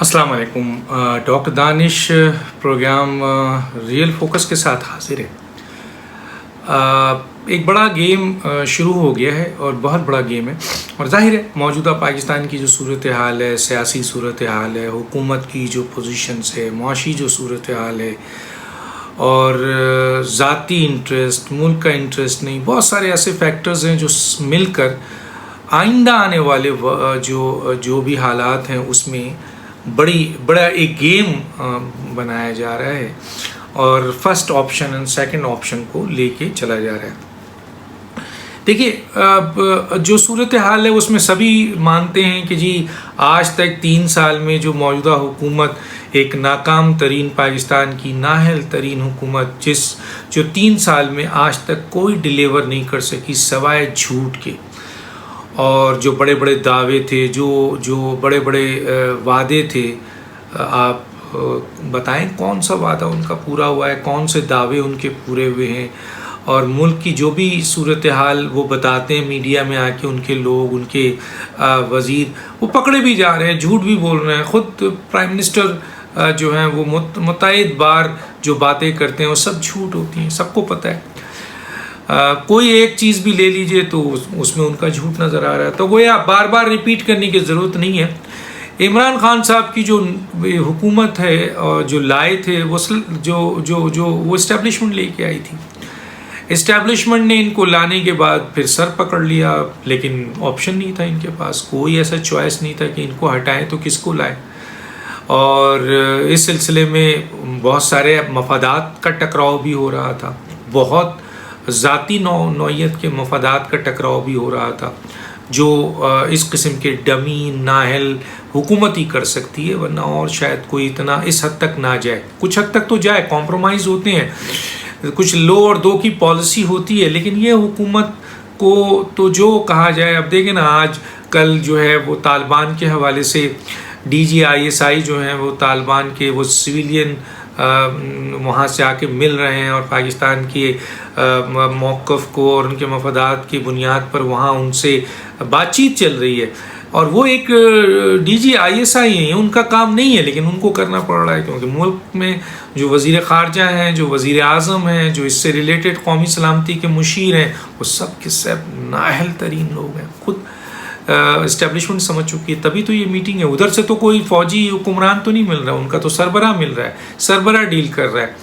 अस्सलाम वालेकुम। Doctor Danish programme real focus के साथ हाजिर है। एक बड़ा गेम शुरू हो गया है और बहुत बड़ा गेम है, और जाहिर है मौजूदा पाकिस्तान की जो सूरत हाल है, सियासी सूरत हाल है, हुकूमत की जो पोजीशंस है, मुआशी जो सूरत हाल है, और ज़ाती इंटरेस्ट, मुल्क का इंटरेस्ट नहीं, बहुत सारे ऐसे फैक्टर्स हैं जो मिलकर आइंदा आने वाले जो भी हालात हैं उसमें बड़ा एक गेम बनाया जा रहा है, और first option and second option को लेके चला जा रहा है। देखिए, जो सूरत हाल है उसमें सभी मानते हैं कि जी आज तक 3 साल में जो मौजूदा हुकूमत, एक नाकाम तरीन पाकिस्तान की नाअहल तरीन हुकूमत, जो 3 साल में आज तक कोई डिलीवर नहीं कर सकी सवाए झूठ के, और जो बड़े बड़े दावे थे, जो बड़े बड़े वादे थे, आप बताएं कौन सा वादा उनका पूरा हुआ है, कौन से दावे उनके पूरे हुए हैं। और मुल्क की जो भी सूरत हाल वो बताते हैं मीडिया में आके, उनके लोग, उनके वज़ीर, वो पकड़े भी जा रहे हैं, झूठ भी बोल रहे हैं। ख़ुद प्राइम मिनिस्टर जो हैं वो मुतअद्दिद बार जो बातें करते हैं वो सब झूठ होती हैं, सबको पता है। कोई एक चीज़ भी ले लीजिए तो उसमें उनका झूठ नज़र आ रहा है, तो वो या बार बार रिपीट करने की ज़रूरत नहीं है। इमरान खान साहब की जो हुकूमत है और जो लाए थे वो वो इस्टेब्लिशमेंट लेके आई थी। इस्टेब्लिशमेंट ने इनको लाने के बाद फिर सर पकड़ लिया, लेकिन ऑप्शन नहीं था इनके पास, कोई ऐसा चॉइस नहीं था कि इनको हटाएं तो किसको लाएं। और इस सिलसिले में बहुत सारे मफादात का टकराव भी हो रहा था, बहुत ज़ाती नौइयत के मफादात का टकराव भी हो रहा था, जो इस किस्म के डमी नाअहल हुकूमत ही कर सकती है, वरना और शायद कोई इतना इस हद तक ना जाए। कुछ हद तक तो जाए, कॉम्प्रोमाइज़ होते हैं, कुछ लो और दो की पॉलिसी होती है, लेकिन ये हुकूमत को तो जो कहा जाए, अब देखें ना, आज कल जो है वो तालिबान के हवाले से DGISI जो हैं वो तालिबान के वो सिविलियन वहाँ से आके मिल रहे हैं, और पाकिस्तान के मौक़िफ़ को और उनके मफादात की बुनियाद पर वहाँ उनसे बातचीत चल रही है। और वो एक DGISI है, उनका काम नहीं है, लेकिन उनको करना पड़ रहा है, क्योंकि मुल्क में जो वज़ीर ख़ारजा हैं, जो वज़ीर आज़म हैं, जो इससे रिलेटेड कौमी सलामती के मुशीर हैं, वो सब के सब नाअहल तरीन लोग हैं। खुद इस्टेब्लिशमेंट समझ चुकी है, तभी तो ये मीटिंग है। उधर से तो कोई फ़ौजी हुक्मरान तो नहीं मिल रहा, उनका तो सरबराह मिल रहा है, सरबराह डील कर रहा है।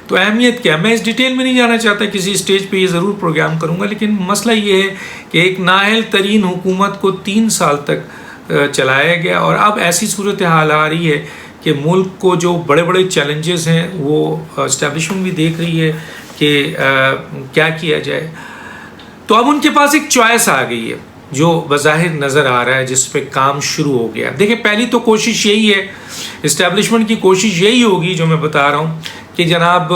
तो अहमियत क्या, मैं इस डिटेल में नहीं जाना चाहता, किसी स्टेज पे ये ज़रूर प्रोग्राम करूँगा, लेकिन मसला ये है कि एक नाअहल तरीन हुकूमत को 3 साल तक चलाया गया, और अब ऐसी सूरत हाल आ रही है कि मुल्क को जो बड़े बड़े चैलेंजेस हैं वो इस्टेब्लिशमेंट भी देख रही है कि क्या किया जाए। तो अब उनके पास एक चॉइस आ गई है जो बज़ाहिर नज़र आ रहा है, जिस पे काम शुरू हो गया। देखिए, पहली तो कोशिश यही है, इस्टेब्लिशमेंट की कोशिश यही होगी जो मैं बता रहा हूँ, कि जनाब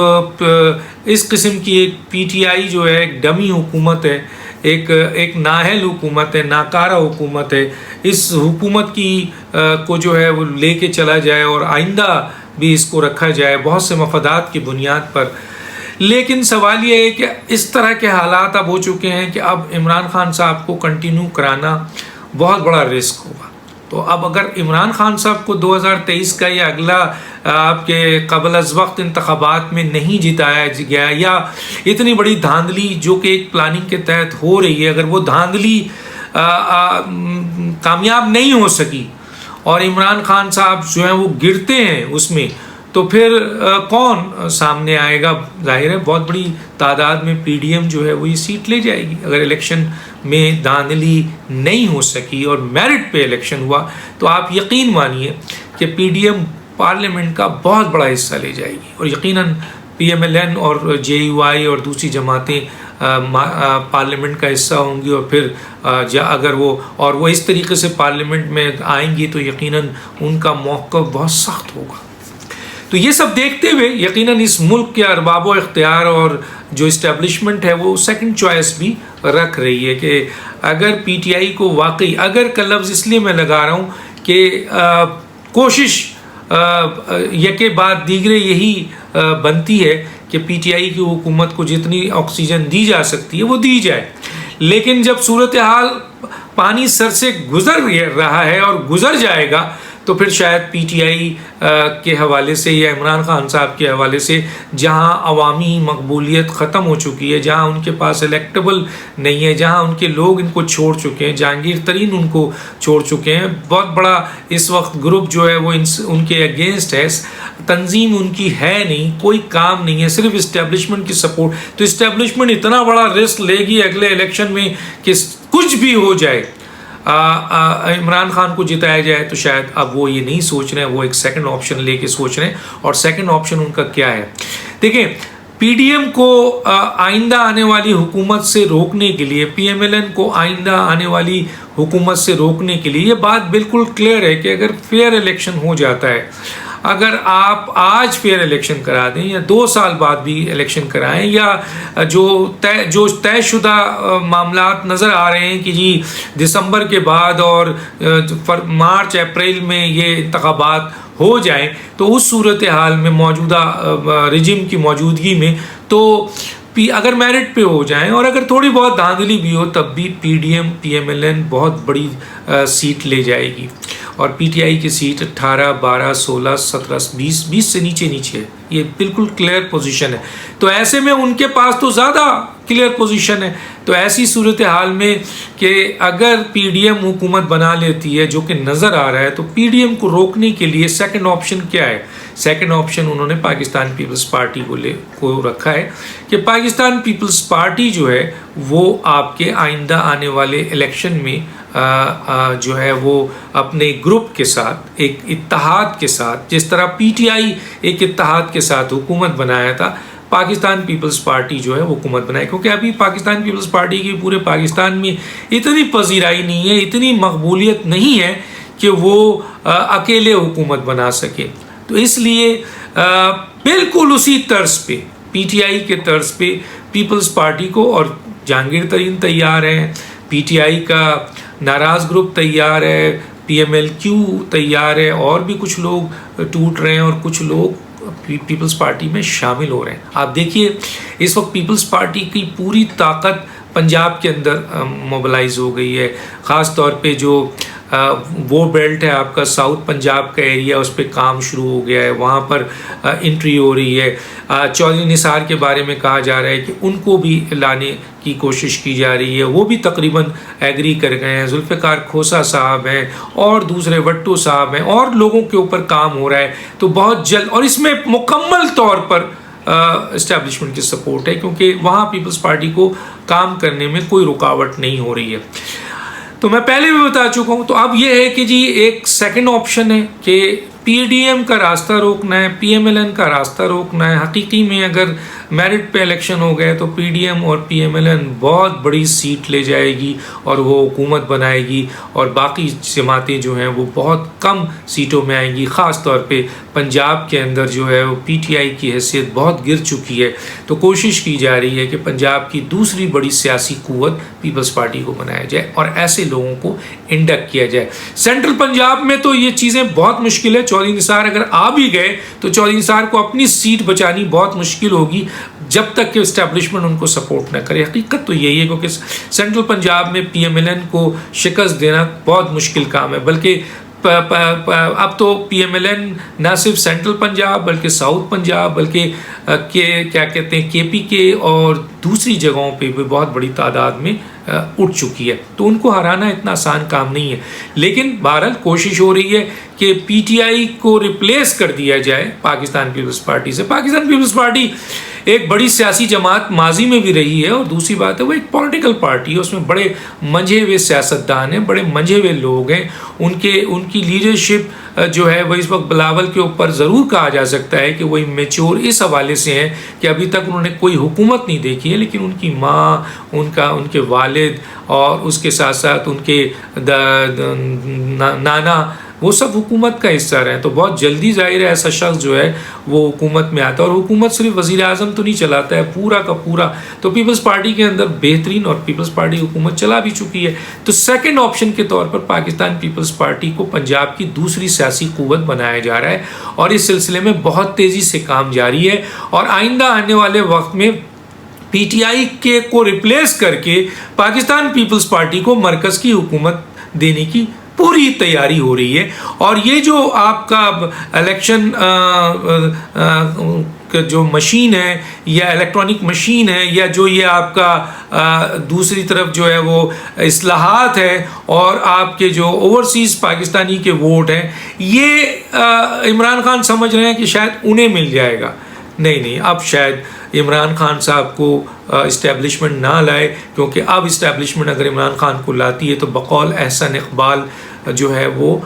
इस किस्म की एक PTI जो है एक डमी हुकूमत है, एक नाअहल हुकूमत है, नाकारा हुकूमत है, इस हुकूमत की को जो है वो लेके चला जाए और आइंदा भी इसको रखा जाए बहुत से मफादात की बुनियाद पर। लेकिन सवाल ये है कि इस तरह के हालात अब हो चुके हैं कि अब इमरान खान साहब को कंटिन्यू कराना बहुत बड़ा रिस्क होगा। तो अब अगर इमरान खान साहब को 2023 का या अगला आपके क़ब्ल अज़ वक्त इंतख़ाबात में नहीं जिताया गया, या इतनी बड़ी धांधली जो कि एक प्लानिंग के तहत हो रही है, अगर वो धांधली कामयाब नहीं हो सकी और इमरान खान साहब जो हैं वो गिरते हैं उसमें, तो फिर कौन सामने आएगा? जाहिर है बहुत बड़ी तादाद में PDM जो है वो ये सीट ले जाएगी। अगर इलेक्शन में धांधली नहीं हो सकी और मेरिट पे इलेक्शन हुआ, तो आप यकीन मानिए कि PDM पार्लियामेंट का बहुत बड़ा हिस्सा ले जाएगी, और यकीनन PMLN और JUI और दूसरी जमातें पार्लियामेंट का हिस्सा होंगी। और फिर अगर वो इस तरीके से पार्लियामेंट में आएंगी तो यकीनन उनका मौक़िफ़ बहुत सख्त होगा। तो ये सब देखते हुए यकीनन इस मुल्क के अरबाब व इख्तियार और जो इस्टेब्लिशमेंट है वो सेकंड चॉइस भी रख रही है कि अगर PTI को वाकई, अगर का लफ्ज़ इसलिए मैं लगा रहा हूँ कि कोशिश यके बाद दीगरे यही बनती है कि PTI की हुकूमत को जितनी ऑक्सीजन दी जा सकती है वो दी जाए, लेकिन जब सूरत हाल पानी सर से गुजर रहा है और गुजर जाएगा तो फिर शायद पीटीआई के हवाले से या इमरान खान साहब के हवाले से, जहां अवामी मकबूलियत ख़त्म हो चुकी है, जहां उनके पास इलेक्टेबल नहीं है, जहां उनके लोग इनको छोड़ चुके हैं, जहांगीर तरीन उनको छोड़ चुके हैं, बहुत बड़ा इस वक्त ग्रुप जो है वो उनके अगेंस्ट है, तंजीम उनकी है नहीं, कोई काम नहीं है, सिर्फ इस्टेब्लिशमेंट की सपोर्ट। तो इस्टेब्लिशमेंट इतना बड़ा रिस्क लेगी अगले इलेक्शन में कि कुछ भी हो जाए, इमरान खान को जिताया जाए, तो शायद अब वो ये नहीं सोच रहे हैं, वो एक सेकंड ऑप्शन लेके सोच रहे हैं। और सेकंड ऑप्शन उनका क्या है? देखिए, पीडीएम को आइंदा आने वाली हुकूमत से रोकने के लिए, पीएमएलएन को आइंदा आने वाली हुकूमत से रोकने के लिए, ये बात बिल्कुल क्लियर है कि अगर फेयर इलेक्शन हो जाता है, अगर आप आज फेयर इलेक्शन करा दें या 2 साल बाद भी इलेक्शन कराएं, या जो तयशुदा मामलात नज़र आ रहे हैं कि जी दिसंबर के बाद और मार्च अप्रैल में ये इंतखाबात हो जाएं, तो उस सूरत हाल में मौजूदा रिजिम की मौजूदगी में तो अगर मेरिट पे हो जाएं और अगर थोड़ी बहुत धांधली भी हो, तब भी पीडीएम पीएमएलएन बहुत बड़ी सीट ले जाएगी। और पीटीआई की सीट 18, 12, 16, 17, 20 से नीचे है। ये बिल्कुल क्लियर पोजीशन है। तो ऐसे में उनके पास तो ज़्यादा क्लियर पोजीशन है। तो ऐसी सूरत हाल में कि अगर पीडीएम हुकूमत बना लेती है, जो कि नज़र आ रहा है, तो पीडीएम को रोकने के लिए सेकंड ऑप्शन क्या है? सेकंड ऑप्शन उन्होंने पाकिस्तान पीपल्स पार्टी को रखा है कि पाकिस्तान पीपल्स पार्टी जो है वो आपके आइंदा आने वाले इलेक्शन में जो है वो अपने ग्रुप के साथ, एक इत्तेहाद के साथ, जिस तरह पीटीआई एक इत्तेहाद के साथ हुकूमत बनाया था, पाकिस्तान पीपल्स पार्टी जो है वो हुकूमत बनाए। क्योंकि अभी पाकिस्तान पीपल्स पार्टी की पूरे पाकिस्तान में इतनी पजीराई नहीं है, इतनी मकबूलियत नहीं है कि वो अकेले हुकूमत बना सके। तो इसलिए बिल्कुल उसी तर्ज पे, पीटीआई के तर्ज पे पीपल्स पार्टी को, और जहांगीर तरीन तैयार हैं, पीटीआई का नाराज़ ग्रुप तैयार है, पीएमएलक्यू तैयार है, और भी कुछ लोग टूट रहे हैं और कुछ लोग पीपल्स पार्टी में शामिल हो रहे हैं। आप देखिए, इस वक्त पीपल्स पार्टी की पूरी ताकत पंजाब के अंदर मोबिलाइज हो गई है। ख़ास तौर पे जो वो बेल्ट है आपका साउथ पंजाब का एरिया, उस पर काम शुरू हो गया है, वहाँ पर एंट्री हो रही है। चौधरी निसार के बारे में कहा जा रहा है कि उनको भी लाने की कोशिश की जा रही है, वो भी तकरीबन एग्री कर गए हैं। जुल्फ़िकार खोसा साहब हैं और दूसरे वट्टू साहब हैं, और लोगों के ऊपर काम हो रहा है। तो बहुत जल्द, और इसमें मुकम्मल तौर पर इस्टेब्लिशमेंट की सपोर्ट है, क्योंकि वहाँ पीपल्स पार्टी को काम करने में कोई रुकावट नहीं हो रही है। तो मैं पहले भी बता चुका हूँ। तो अब ये है कि जी एक सेकंड ऑप्शन है कि पीडीएम का रास्ता रोकना है, पीएमएलएन का रास्ता रोकना है। हकीकी में अगर मेरिट पे इलेक्शन हो गए तो पीडीएम और पीएमएलएन बहुत बड़ी सीट ले जाएगी और वो हुकूमत बनाएगी, और बाकी जमातें जो हैं वो बहुत कम सीटों में आएंगी। ख़ास तौर पे पंजाब के अंदर जो है वो पीटीआई की हैसियत बहुत गिर चुकी है। तो कोशिश की जा रही है कि पंजाब की दूसरी बड़ी सियासी कुव्वत पीपल्स पार्टी को बनाया जाए और ऐसे लोगों को इंडक्ट किया जाए। सेंट्रल पंजाब में तो ये चीज़ें बहुत मुश्किल है। चौधरी निसार अगर आ भी गए तो चौधरी निसार को अपनी सीट बचानी बहुत मुश्किल होगी जब तक कि इस्टेब्लिशमेंट उनको सपोर्ट न करे। हकीकत तो यही है, क्योंकि सेंट्रल पंजाब में पीएमएलएन को शिकस्त देना बहुत मुश्किल काम है। बल्कि अब तो पीएमएलएन ना सिर्फ सेंट्रल पंजाब बल्कि साउथ पंजाब, बल्कि क्या कहते हैं केपीके और दूसरी जगहों पे भी बहुत बड़ी तादाद में उठ चुकी है। तो उनको हराना इतना आसान काम नहीं है। लेकिन बहरहाल कोशिश हो रही है कि पीटीआई को रिप्लेस कर दिया जाए पाकिस्तान पीपल्स पार्टी से। पाकिस्तान पीपल्स पार्टी एक बड़ी सियासी जमात माजी में भी रही है, और दूसरी बात है वो एक पॉलिटिकल पार्टी है। उसमें बड़े मंझे हुए सियासतदान हैं, बड़े मंझे हुए लोग हैं। उनकी लीडरशिप जो है वो इस वक्त बिलावल के ऊपर ज़रूर कहा जा सकता है कि वही मैच्योर इस हवाले से हैं कि अभी तक उन्होंने कोई हुकूमत नहीं देखी है, लेकिन उनकी माँ, उनके वालिद और उसके साथ साथ उनके नाना, वो सब हुकूमत का हिस्सा रहे हैं। तो बहुत जल्दी जाहिर है ऐसा शख्स जो है वो हुकूमत में आता है, और हुकूमत सिर्फ वज़ीर आज़म तो नहीं चलाता है, पूरा का पूरा। तो पीपल्स पार्टी के अंदर बेहतरीन और पीपल्स पार्टी हुकूमत चला भी चुकी है। तो सेकंड ऑप्शन के तौर पर पाकिस्तान पीपल्स पार्टी को पंजाब की दूसरी सियासी कुव्वत बनाया जा रहा है, और इस सिलसिले में बहुत तेज़ी से काम जारी है। और आइंदा आने वाले वक्त में पीटीआई को रिप्लेस करके पाकिस्तान पीपल्स पार्टी को मरकज़ की हुकूमत देने की पूरी तैयारी हो रही है। और ये जो आपका इलेक्शन जो मशीन है या इलेक्ट्रॉनिक मशीन है, या जो ये आपका दूसरी तरफ जो है वो इस्लाहात है और आपके जो ओवरसीज़ पाकिस्तानी के वोट हैं, ये इमरान खान समझ रहे हैं कि शायद उन्हें मिल जाएगा। नहीं, अब शायद इमरान खान साहब को इस्टेब्लिशमेंट ना लाए, क्योंकि अब इस्टेब्लिशमेंट अगर इमरान खान को लाती है तो बकौल एहसन इकबाल जो है वो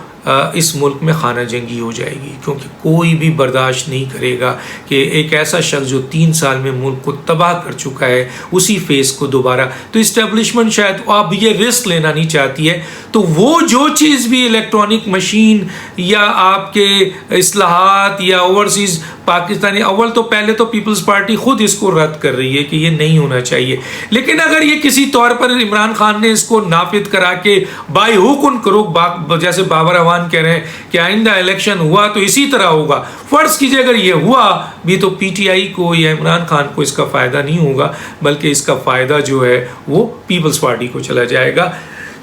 इस मुल्क में खाना जंगी हो जाएगी, क्योंकि कोई भी बर्दाश्त नहीं करेगा कि एक ऐसा शख्स जो 3 साल में मुल्क को तबाह कर चुका है उसी फेस को दोबारा। तो इस्टेब्लिशमेंट शायद अब ये रिस्क लेना नहीं चाहती है, तो वो जो चीज़ भी इलेक्ट्रॉनिक मशीन या आपके इस्लाहात या ओवरसीज़ पाकिस्तानी, अव्वल तो पहले तो पीपल्स पार्टी खुद इसको रद्द कर रही है कि ये नहीं होना चाहिए, लेकिन अगर ये किसी तौर पर इमरान खान ने इसको नाफिद करा के बाई हुकुम करो, जैसे बाबर अवान कह रहे हैं कि आइंदा इलेक्शन हुआ तो इसी तरह होगा, फर्ज कीजिए अगर ये हुआ भी तो पीटीआई को या इमरान खान को इसका फ़ायदा नहीं होगा, बल्कि इसका फ़ायदा जो है वो पीपल्स पार्टी को चला जाएगा,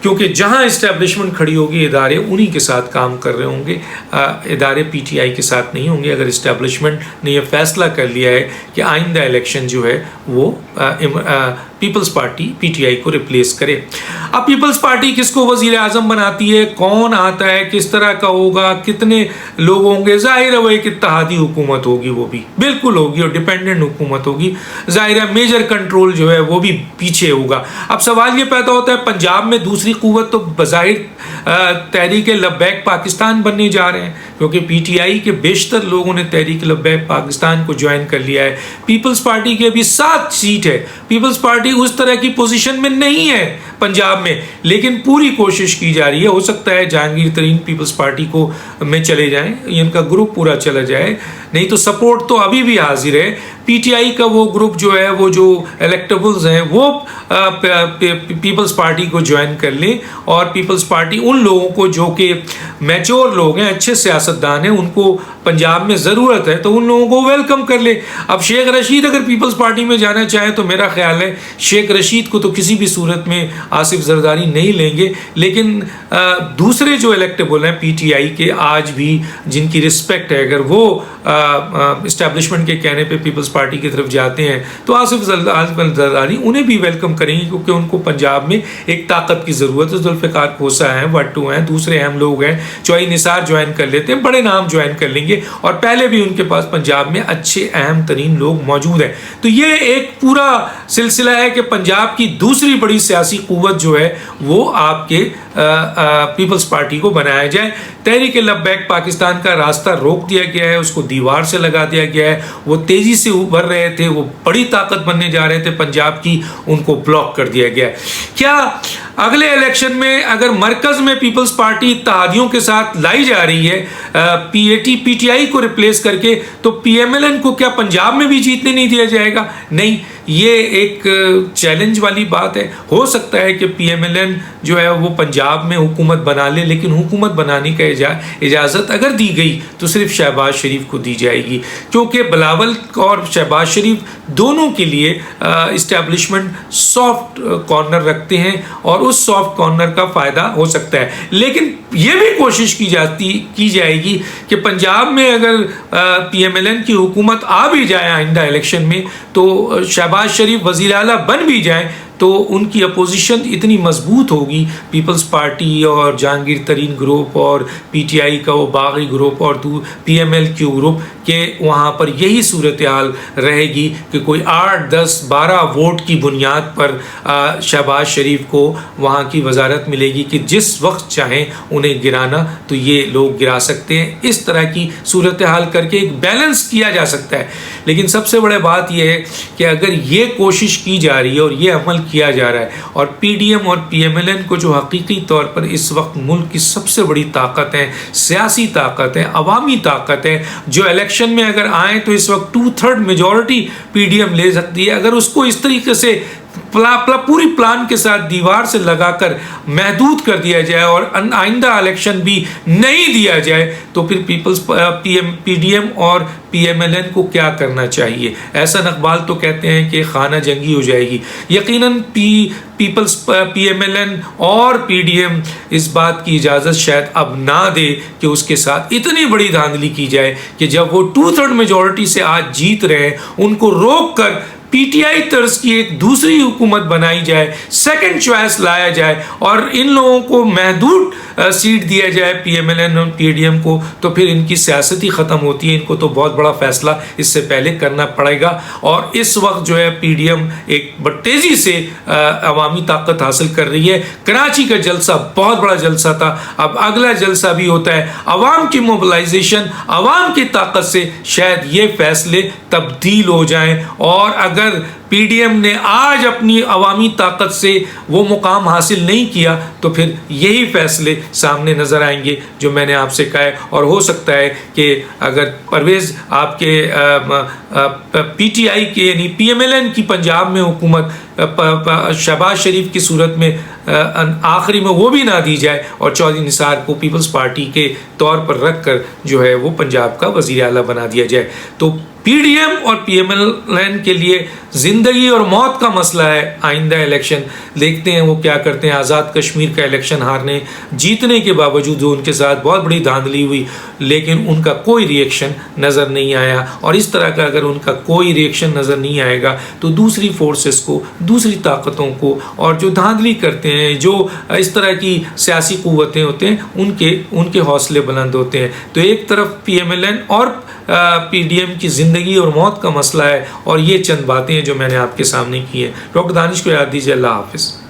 क्योंकि जहां इस्टेब्लिशमेंट खड़ी होगी इदारे उन्हीं के साथ काम कर रहे होंगे, इदारे पीटीआई के साथ नहीं होंगे। अगर इस्टेब्लिशमेंट ने यह फैसला कर लिया है कि आइंदा इलेक्शन जो है वो पीपल्स पार्टी पीटीआई को रिप्लेस करे। अब पीपल्स पार्टी किसको वजीर आजम बनाती है, कौन आता है, किस तरह का होगा, कितने लोग होंगे, जाहिर है वो एक इत्तेहादी हुकूमत होगी, वो भी बिल्कुल होगी और डिपेंडेंट हुकूमत होगी। जाहिर है मेजर कंट्रोल जो है वो भी पीछे होगा। अब सवाल ये पैदा होता है, पंजाब में दूसरी कुव्वत तो बज़ाहिर तहरीक लब्बैक पाकिस्तान बनने जा रहे हैं, क्योंकि पीटीआई के बेशतर लोगों ने तहरीक लब्बैक पाकिस्तान को ज्वाइन कर लिया है। पीपल्स पार्टी की अभी 7 सीट है। पीपल्स पार्टी उस तरह की पोजीशन में नहीं है पंजाब में, लेकिन पूरी कोशिश की जा रही है। हो सकता है जहांगीर तरीन पीपल्स पार्टी को में चले जाएं, इनका ग्रुप पूरा चला जाए, नहीं तो सपोर्ट तो अभी भी हाजिर है। पीटीआई का वो ग्रुप जो है, वो जो इलेक्टेबल्स हैं वो पीपल्स पार्टी को ज्वाइन कर लें, और पीपल्स पार्टी उन लोगों को जो कि मैच्योर लोग हैं, अच्छे सियासतदान हैं, उनको पंजाब में ज़रूरत है तो उन लोगों को वेलकम कर ले। अब शेख रशीद अगर पीपल्स पार्टी में जाना चाहें तो मेरा ख्याल है शेख रशीद को तो किसी भी सूरत में आसिफ जरदारी नहीं लेंगे, लेकिन दूसरे जो इलेक्टेबल हैं पीटीआई के आज भी जिनकी रिस्पेक्ट है, अगर वो इस्टेब्लिशमेंट के कहने पे पीपल्स पार्टी की तरफ जाते हैं तो आसिफ जरदारी उन्हें भी वेलकम करेंगे, क्योंकि उनको पंजाब में एक ताकत की ज़रूरत है। जुल्फ़िकार खोसा हैं, भट्टू हैं, दूसरे अहम लोग हैं, चौई निसार ज्वाइन कर लेते हैं, बड़े नाम ज्वाइन कर लेंगे, और पहले भी उनके पास पंजाब में अच्छे अहम तरीन लोग मौजूद हैं। तो ये एक पूरा सिलसिला है कि पंजाब की दूसरी बड़ी सियासी कुव्वत जो है वो आपके पीपल्स पार्टी को बनाया जाए। तहरीक लब्बैक पाकिस्तान का रास्ता रोक दिया गया है, उसको दीवार से लगा दिया गया है। वो तेज़ी से उभर रहे थे, वो बड़ी ताकत बनने जा रहे थे पंजाब की, उनको ब्लॉक कर दिया गया है। क्या अगले इलेक्शन में अगर मरकज़ में पीपल्स पार्टी इत्तेहादियों के साथ लाई जा रही है पीटीआई को रिप्लेस करके, तो पीएमएलएन को क्या पंजाब में भी जीतने नहीं दिया जाएगा? नहीं, ये एक चैलेंज वाली बात है। हो सकता है कि पीएमएलएन जो है वो पंजाब में हुकूमत बना ले, लेकिन हुकूमत बनाने का इजाज़त अगर दी गई तो सिर्फ शहबाज शरीफ को दी जाएगी, क्योंकि बिलावल और शहबाज शरीफ दोनों के लिए इस्टेब्लिशमेंट सॉफ्ट कॉर्नर रखते हैं और उस सॉफ्ट कॉर्नर का फ़ायदा हो सकता है। लेकिन ये भी कोशिश की जाएगी कि पंजाब में अगर पीएमएलएन की हुकूमत आ भी जाए आइंदा इलेक्शन में, तो शहबाज शरीफ वज़ीर आला बन भी जाए तो उनकी अपोजिशन इतनी मजबूत होगी, पीपल्स पार्टी और जहांगीर तरीन ग्रुप और पीटीआई का वो बागी ग्रुप और पीएमएलक्यू ग्रुप, के वहाँ पर यही सूरत हाल रहेगी कि कोई 8, 10, 12 वोट की बुनियाद पर शहबाज शरीफ को वहाँ की वजारत मिलेगी कि जिस वक्त चाहें उन्हें गिराना तो ये लोग गिरा सकते हैं। इस तरह की सूरत हाल करके एक बैलेंस किया जा सकता है। लेकिन सबसे बड़ी बात यह है कि अगर ये कोशिश की जा रही है और ये अमल किया जा रहा है, और पीडीएम और पीएमएलएन को जो हकीकी तौर पर इस वक्त मुल्क की सबसे बड़ी ताकत है, सियासी ताकत है, अवामी ताकत है, जो इलेक्शन में अगर आए तो इस वक्त 2/3 मेजॉरिटी पीडीएम ले सकती है। अगर उसको इस तरीके से पूरी प्लान के साथ दीवार से लगाकर महदूद कर दिया जाए और आइंदा इलेक्शन भी नहीं दिया जाए, तो फिर पीपल्स पीडीएम और पीएमएलएन को क्या करना चाहिए? एहसन इकबाल तो कहते हैं कि खाना जंगी हो जाएगी। यकीनन पीपल्स पीएमएलएन और पीडीएम इस बात की इजाज़त शायद अब ना दे कि उसके साथ इतनी बड़ी धांधली की जाए कि जब वो 2/3 मेजॉरिटी से आज जीत रहे हैं, उनको रोक कर पीटीआई तर्ज की एक दूसरी हुकूमत बनाई जाए, सेकंड चॉइस लाया जाए और इन लोगों को महदूद सीट दिया जाए पीएमएलएन और पीडीएम को, तो फिर इनकी सियासत ही ख़त्म होती है। इनको तो बहुत बड़ा फैसला इससे पहले करना पड़ेगा। और इस वक्त जो है पीडीएम एक तेज़ी से अवामी ताकत हासिल कर रही है। कराची का जलसा बहुत बड़ा जलसा था, अब अगला जलसा भी होता है। अवाम की मोबिलाइजेशन, अवाम की ताकत से शायद ये फैसले तब्दील हो जाएं। और अगर पीडीएम ने आज अपनी अवामी ताकत से वो मुकाम हासिल नहीं किया, तो फिर यही फैसले सामने नज़र आएंगे जो मैंने आपसे कहा है। और हो सकता है कि अगर परवेज़ आपके पीटीआई के यानी पीएमएलएन की पंजाब में हुकूमत शहबाज शरीफ की सूरत में आखिरी में वो भी ना दी जाए और चौधरी निसार को पीपल्स पार्टी के तौर पर रख कर जो है वो पंजाब का वज़ीर आला बना दिया जाए, तो पीडीएम और पीएमएलएन के लिए ज़िंदगी और मौत का मसला है आइंदा इलेक्शन। देखते हैं वो क्या करते हैं। आज़ाद कश्मीर का इलेक्शन हारने जीतने के बावजूद उनके साथ बहुत बड़ी धांधली हुई, लेकिन उनका कोई रिएक्शन नज़र नहीं आया। और इस तरह का अगर उनका कोई रिएक्शन नज़र नहीं आएगा, तो दूसरी फोर्सेस को, दूसरी ताकतों को, और जो धांधली करते हैं, जो इस तरह की सियासी क़ुव्वतें होते हैं, उनके हौसले बुलंद होते हैं। तो एक तरफ पीएमएलएन और पीडीएम की ज़िंदगी और मौत का मसला है, और ये चंद बातें हैं जो मैंने आपके सामने की हैं। डॉक्टर दानिश को याद दीजिए। अल्लाह हाफ़िज़।